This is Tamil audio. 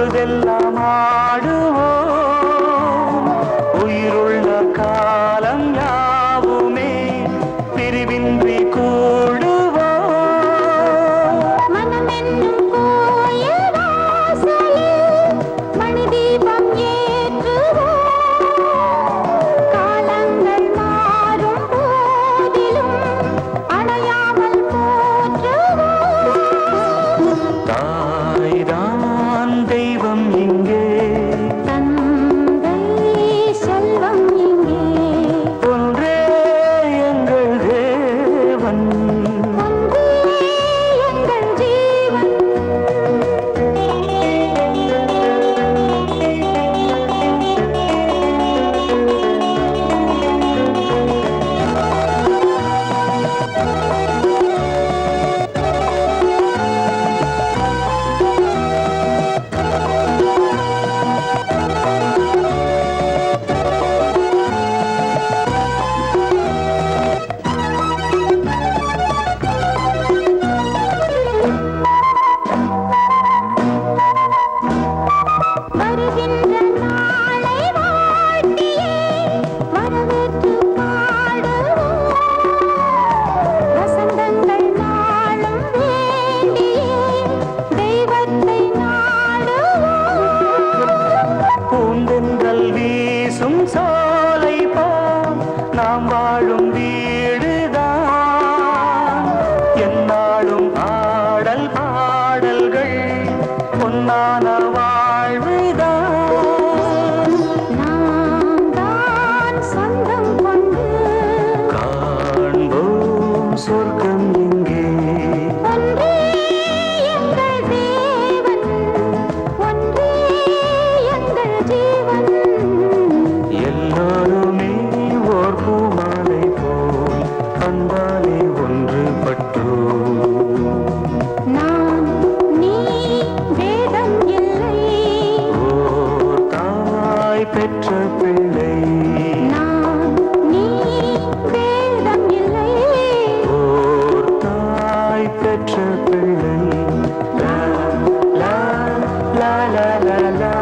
பொழுதெல்லாம் ஆடுவோம் உயிருள்ள காலம் யாவுமே பிரிவின்றி கூடுவோம் மனமென்னும் கோயில் வாசலில் மணி தீபம் ஏற்றுவோம் காலங்கள் மாறும் போதிலும் அணையாமல் போற்றுவோம் தாய்தான் தெய்வம் இங்கே தந்தை செல்வம் இங்கே ஒன்றே எங்கள் தேவன் ஒன்றே எங்கள் ஜீவன் வருகின்ற நாளை வாழ்த்தியே வரவேற்று பாடுவோம் வசந்தங்கள் நாளும் வேண்டியே தெய்வத்தை நாடுவோம் பூந்தென்றல் வீசும் சோலை போம் நாம் வாழும் வீடுதான் எந்நாளும் ஆடல் பாடல்கள் பொன்னான வாழ்வுதான் நாம் தான் சொந்தம் கொண்டு காண்போம் சொர்க்கம் இங்கே ஒன்றே எங்கள் தேவன் ஒன்றே எங்கள் ஜீவன் எல்லோருமே ஓர் பூமாலை போல் அன்பாலே ஒன்றுபட்டோம் நான் நீ வேதம் இல்லை ஓர் தாய் பெற்ற பிள்ளை நான் நீ வேதம் இல்லை ஓர் தாய் பெற்ற பிள்ளை லா லா லா லா லா லா